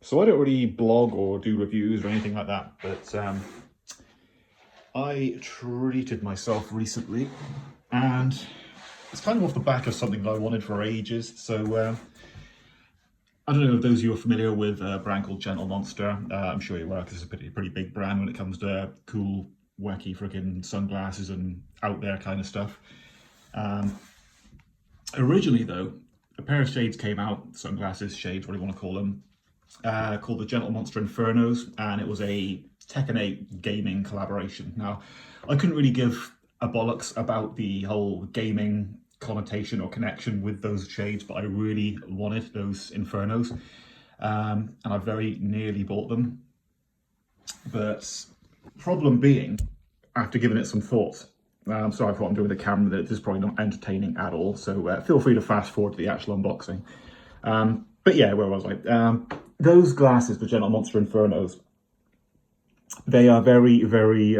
So I don't really blog or do reviews or anything like that, but I treated myself recently, and it's kind of off the back of something that I wanted for ages. So I don't know if those of you are familiar with a brand called Gentle Monster. I'm sure you are, because it's a pretty big brand when it comes to cool, wacky freaking sunglasses and out there kind of stuff. Originally though, a pair of shades came out, sunglasses, shades, what do you want to call them, called the Gentle Monster Infernos, and it was a Tekken 8 gaming collaboration. Now, I couldn't really give a bollocks about the whole gaming connotation or connection with those shades, but I really wanted those Infernos, and I very nearly bought them. But problem being, after giving it some thought, sorry for what I'm doing with the camera, that this is probably not entertaining at all, so feel free to fast forward to the actual unboxing. But yeah, where was I? Those glasses, the Gentle Monster Infernos, they are very, very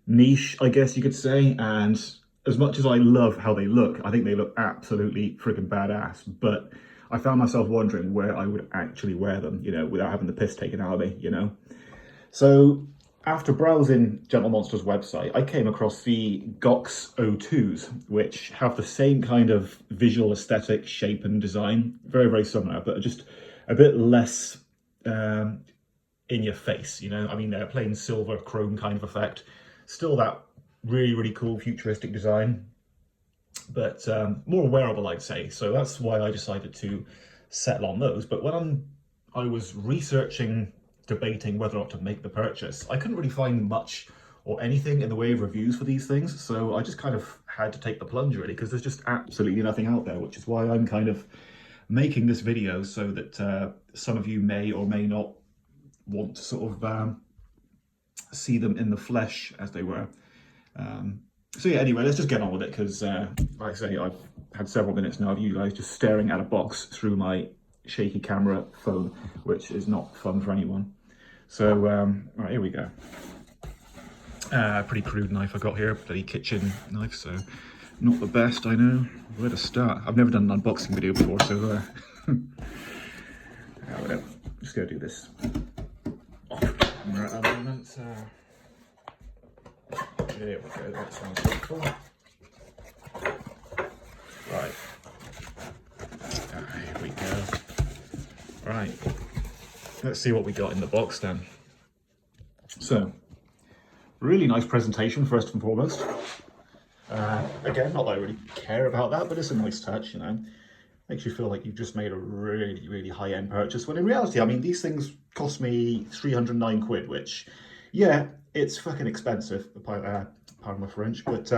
niche, I guess you could say. And as much as I love how they look, I think they look absolutely freaking badass. But I found myself wondering where I would actually wear them, you know, without having the piss taken out of me, you know. So after browsing Gentle Monster's website, I came across the Goxx O2s, which have the same kind of visual aesthetic, shape and design. Very, very similar, but just a bit less in your face, you know? I mean, they're plain silver chrome kind of effect. Still that really, really cool futuristic design, but more wearable, I'd say. So that's why I decided to settle on those. But when I was researching, debating whether or not to make the purchase, I couldn't really find much or anything in the way of reviews for these things. So I just kind of had to take the plunge, really, because there's just absolutely nothing out there, which is why I'm kind of making this video, so that some of you may or may not want to sort of see them in the flesh, as they were. So yeah, anyway, let's just get on with it, because like I say, I've had several minutes now of you guys just staring at a box through my shaky camera phone, which is not fun for anyone. So right, here we go. Pretty crude knife I got here, bloody kitchen knife, so not the best, I know. Where to start? I've never done an unboxing video before, so whatever. Just gonna do this off camera at the moment. There we go, that sounds pretty cool. Right. Here we go. Right. Let's see what we got in the box then. So, really nice presentation, first and foremost. Again, not that I really care about that, but it's a nice touch, you know. Makes you feel like you've just made a really, really high-end purchase, when in reality, I mean, these things cost me 309 quid, which, yeah, it's fucking expensive, pardon my French, but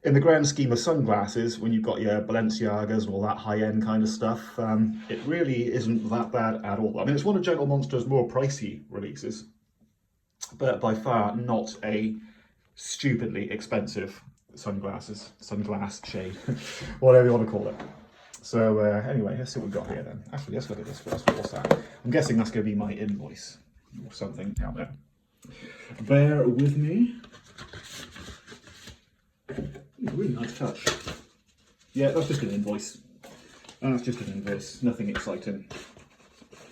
in the grand scheme of sunglasses, when you've got your Balenciagas and all that high-end kind of stuff, it really isn't that bad at all. I mean, it's one of Gentle Monster's more pricey releases, but by far not a stupidly expensive sunglass shade, whatever you want to call it. So anyway, let's see what we've got here then. Actually, let's look at this first. What's that? I'm guessing that's going to be my invoice or something out there. Bear with me. Really nice touch. Yeah, that's just an invoice. That's just an invoice. Nothing exciting.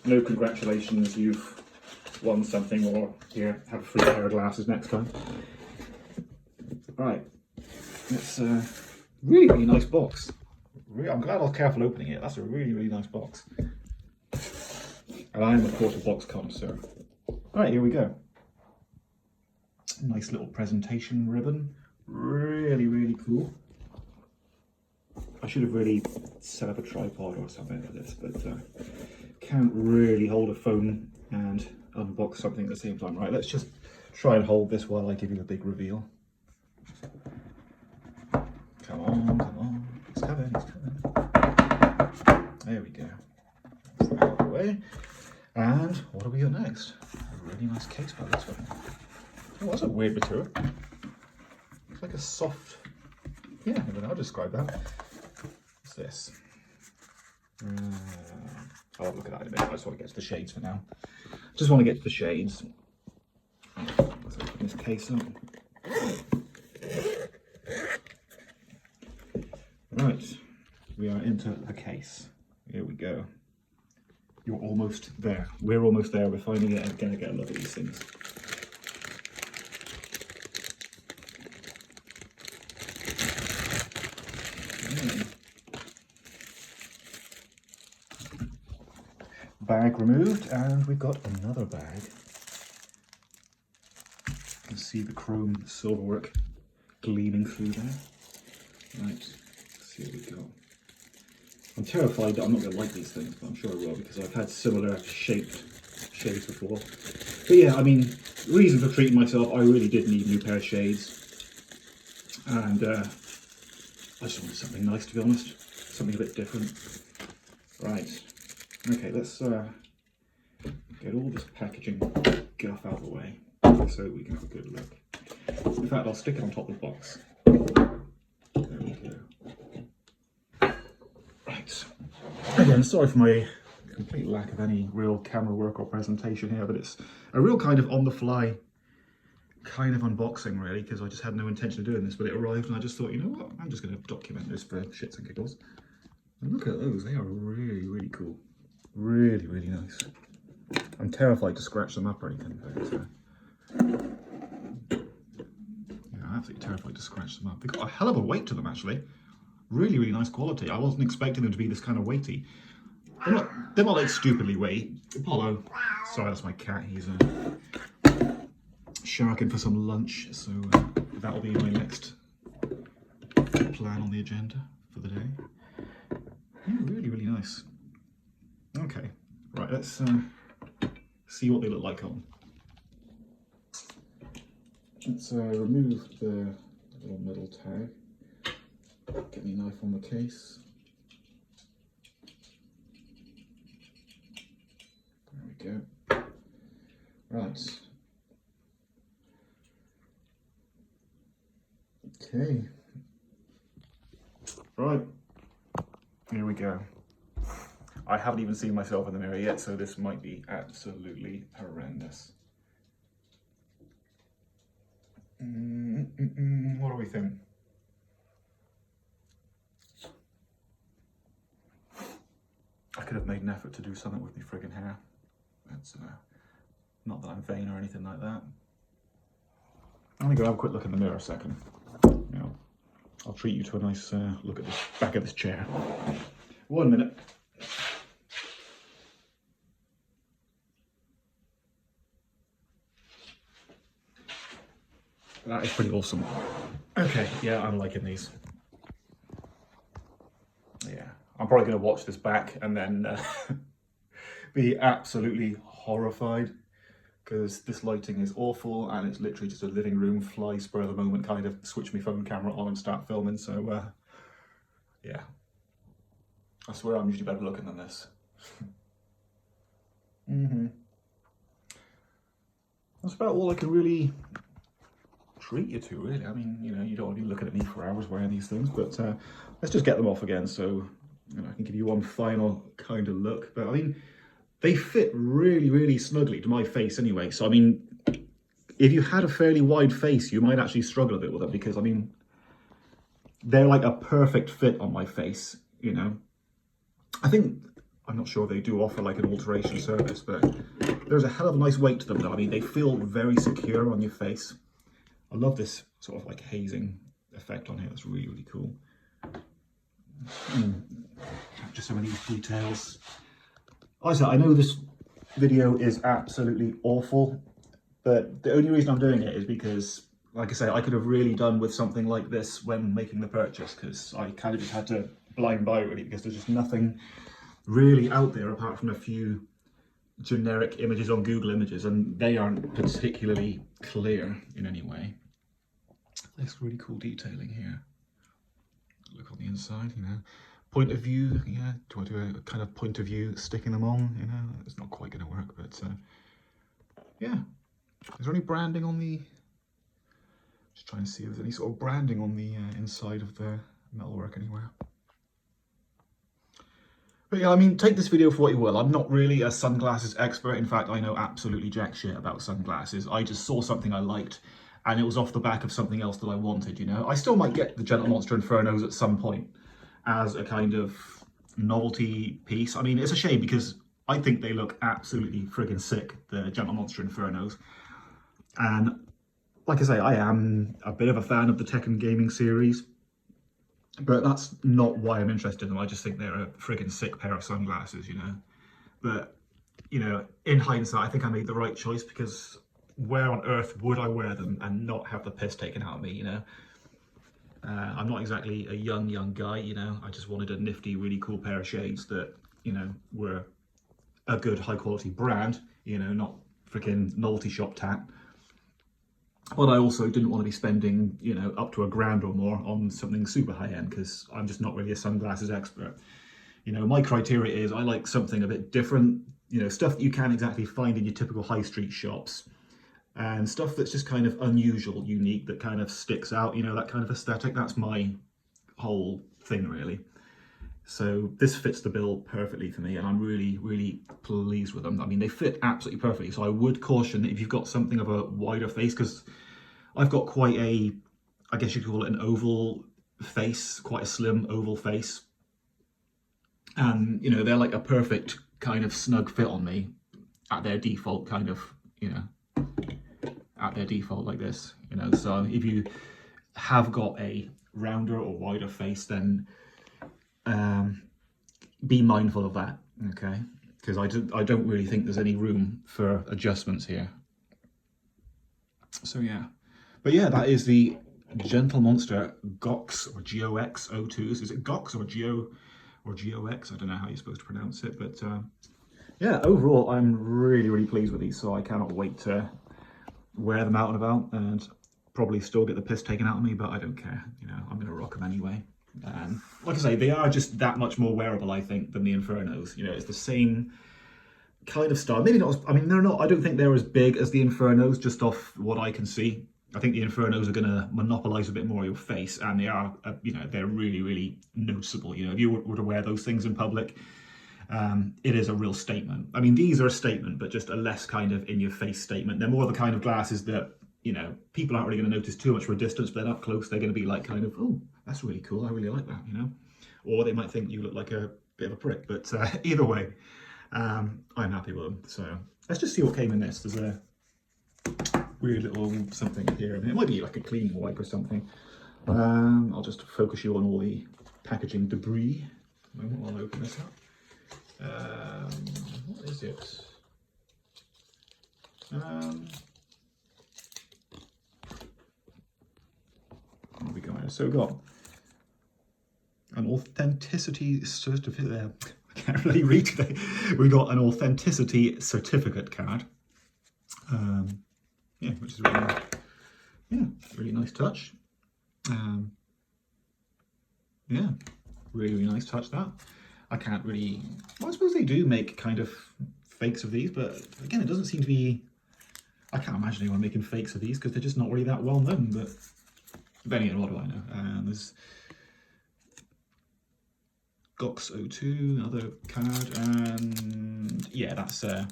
No congratulations, you've won something, or here, have a free pair of glasses next time. Right. It's a really, really nice box. I'm glad I was careful opening it. That's a really, really nice box. And I am, of course, a box connoisseur. Right, here we go. Nice little presentation ribbon. Really, really cool. I should have really set up a tripod or something for this, but can't really hold a phone and unbox something at the same time. Right, let's just try and hold this while I give you a big reveal. Come on, come on. It's coming, it's coming. There we go. That's that out of the way. And what do we got next? A really nice case by this one. Oh, that's a weird material. It's like a soft, yeah, I mean, I'll describe that. What's this? I'll look at that in a minute. I just want to get to the shades for now. Just want to get to the shades. Let's open this case up. Right, we are into the case. Here we go. You're almost there. We're almost there. We're finding it and gonna get a look at these things. Bag removed, and we've got another bag. You can see the chrome silverwork gleaming through there. Right, let's see what we've got. I'm terrified that I'm not going to like these things, but I'm sure I will because I've had similar shaped shades before. But yeah, I mean, reason for treating myself, I really did need a new pair of shades. And I just wanted something nice, to be honest. Something a bit different. Right. Okay, let's get all this packaging guff out of the way so we can have a good look. In fact, I'll stick it on top of the box. There we go. Right. Again, sorry for my complete lack of any real camera work or presentation here, but it's a real kind of on-the-fly kind of unboxing, really, because I just had no intention of doing this, but it arrived and I just thought, you know what, I'm just going to document this for shits and giggles. And look at those, they are really, really cool. Really, really nice. I'm terrified to scratch them up or anything, but yeah, I'm absolutely terrified to scratch them up. They've got a hell of a weight to them, actually. Really, really nice quality. I wasn't expecting them to be this kind of weighty. They're not like stupidly weighty. Apollo, sorry, that's my cat. He's sharking for some lunch, so that'll be my next plan on the agenda for the day. Yeah, really, really nice. Okay, right, let's see what they look like on. Let's remove the little metal tag. Get my knife on the case. There we go. Right. Okay. Right. Here we go. I haven't even seen myself in the mirror yet, so this might be absolutely horrendous. What do we think? I could have made an effort to do something with my friggin' hair. That's not that I'm vain or anything like that. I'm gonna go have a quick look in the mirror a second. Now, I'll treat you to a nice look at the back of this chair. 1 minute. That is pretty awesome. Okay, yeah, I'm liking these. Yeah, I'm probably going to watch this back and then be absolutely horrified because this lighting is awful and it's literally just a living room fly spur of the moment kind of switch my phone camera on and start filming. So yeah, I swear I'm usually better looking than this. That's about all I can really treat you to, really. I mean, you know, you don't want to be looking at me for hours wearing these things, but let's just get them off again so you know, I can give you one final kind of look. But I mean, they fit really, really snugly to my face anyway. So I mean, if you had a fairly wide face, you might actually struggle a bit with them because I mean, they're like a perfect fit on my face, you know. I think, I'm not sure they do offer like an alteration service, but there's a hell of a nice weight to them though. I mean, they feel very secure on your face. I love this sort of like hazing effect on here. That's really, really cool. Capture some of these details. Like I said, I know this video is absolutely awful, but the only reason I'm doing it is because, like I say, I could have really done with something like this when making the purchase, because I kind of just had to blind buy really, because there's just nothing really out there apart from a few generic images on Google Images, and they aren't particularly clear in any way. This really cool detailing here. Look on the inside, you know. Point of view, yeah. Do I do a kind of point of view sticking them on? You know, it's not quite going to work, but yeah. Is there any branding on the? Just trying to see if there's any sort of branding on the inside of the metalwork anywhere. But yeah, I mean, take this video for what you will. I'm not really a sunglasses expert. In fact, I know absolutely jack shit about sunglasses. I just saw something I liked, and it was off the back of something else that I wanted, you know. I still might get the Gentle Monster Infernos at some point as a kind of novelty piece. I mean, it's a shame because I think they look absolutely friggin' sick, the Gentle Monster Infernos. And like I say, I am a bit of a fan of the Tekken gaming series, but that's not why I'm interested in them. I just think they're a friggin' sick pair of sunglasses, you know. But, you know, in hindsight, I think I made the right choice, because where on earth would I wear them and not have the piss taken out of me, you know? I'm not exactly a young guy, you know. I just wanted a nifty, really cool pair of shades that, you know, were a good high quality brand, you know, not freaking novelty shop tat. But I also didn't want to be spending, you know, up to £1,000 or more on something super high end, because I'm just not really a sunglasses expert. You know, my criteria is I like something a bit different, you know, stuff that you can't exactly find in your typical high street shops, and stuff that's just kind of unusual, unique, that kind of sticks out, you know, that kind of aesthetic. That's my whole thing, really. So this fits the bill perfectly for me, and I'm really pleased with them. I mean, they fit absolutely perfectly. So I would caution that if you've got something of a wider face, because I've got quite a, I guess you could call it an oval face, quite a slim oval face. And, you know, they're like a perfect kind of snug fit on me at their default kind of, you know, at their default like this, you know. So if you have got a rounder or wider face, then be mindful of that, okay? Because I don't really think there's any room for adjustments here. So yeah, but yeah, that is the Gentle Monster Goxx or Gox O2s. Is it Goxx or Gox? I don't know how you're supposed to pronounce it, but yeah, overall I'm really pleased with these. So I cannot wait to wear them out and about, and probably still get the piss taken out of me, but I don't care. You know, I'm gonna rock them anyway. Like I say, they are just that much more wearable, I think, than the Infernos. You know, it's the same kind of style. Maybe not as, I mean, they're not, I don't think they're as big as the Infernos, just off what I can see. I think the Infernos are going to monopolize a bit more of your face, and they are, you know, they're really noticeable. You know, if you were to wear those things in public, it is a real statement. I mean, these are a statement, but just a less kind of in-your-face statement. They're more the kind of glasses that, you know, people aren't really going to notice too much for a distance, but then up close, they're going to be like kind of, oh, that's really cool. I really like that, you know? Or they might think you look like a bit of a prick, but either way, I'm happy with them. So let's just see what came in this. There's a weird little something here. I mean, it might be like a cleaning wipe or something. I'll just focus you on all the packaging debris. A moment while I open this up. What is it? Where we go? So we've got an authenticity certificate there. I can't really read today. We got an authenticity certificate card. Yeah, which is really, yeah, really nice touch. Yeah, really nice touch that. I can't really, well, I suppose they do make kind of fakes of these, but again, it doesn't seem to be, I can't imagine anyone making fakes of these because they're just not really that well known, but then again, what do I know? There's Goxx O2, another card, and yeah, that's, you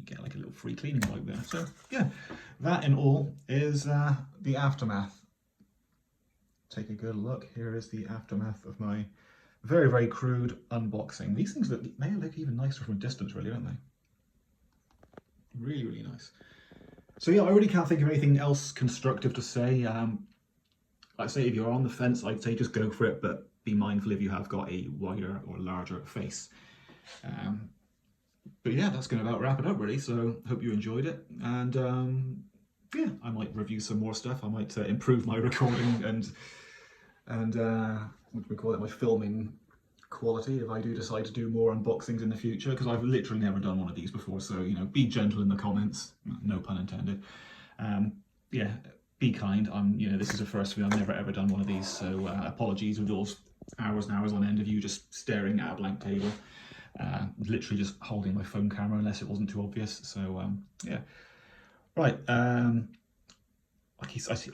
get like a little free cleaning wipe there. So yeah, that in all is the aftermath. Take a good look. Here is the aftermath of my very crude unboxing. These things may look even nicer from a distance, really, don't they? Really nice. So yeah, I really can't think of anything else constructive to say. Like I say, if you're on the fence, I'd say just go for it, but be mindful if you have got a wider or larger face. But yeah, that's going to about wrap it up, really. So hope you enjoyed it, and yeah, I might review some more stuff. I might improve my recording and what do we call it, my filming quality if I do decide to do more unboxings in the future, because I've literally never done one of these before. So, you know, be gentle in the comments, no pun intended. Yeah, be kind. You know, this is a first for me. I've never ever done one of these, so apologies with those hours and hours on end of you just staring at a blank table. Literally just holding my phone camera unless it wasn't too obvious. So yeah, right. I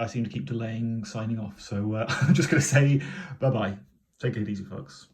seem to keep delaying signing off, so I'm just going to say bye-bye. Take it easy, folks.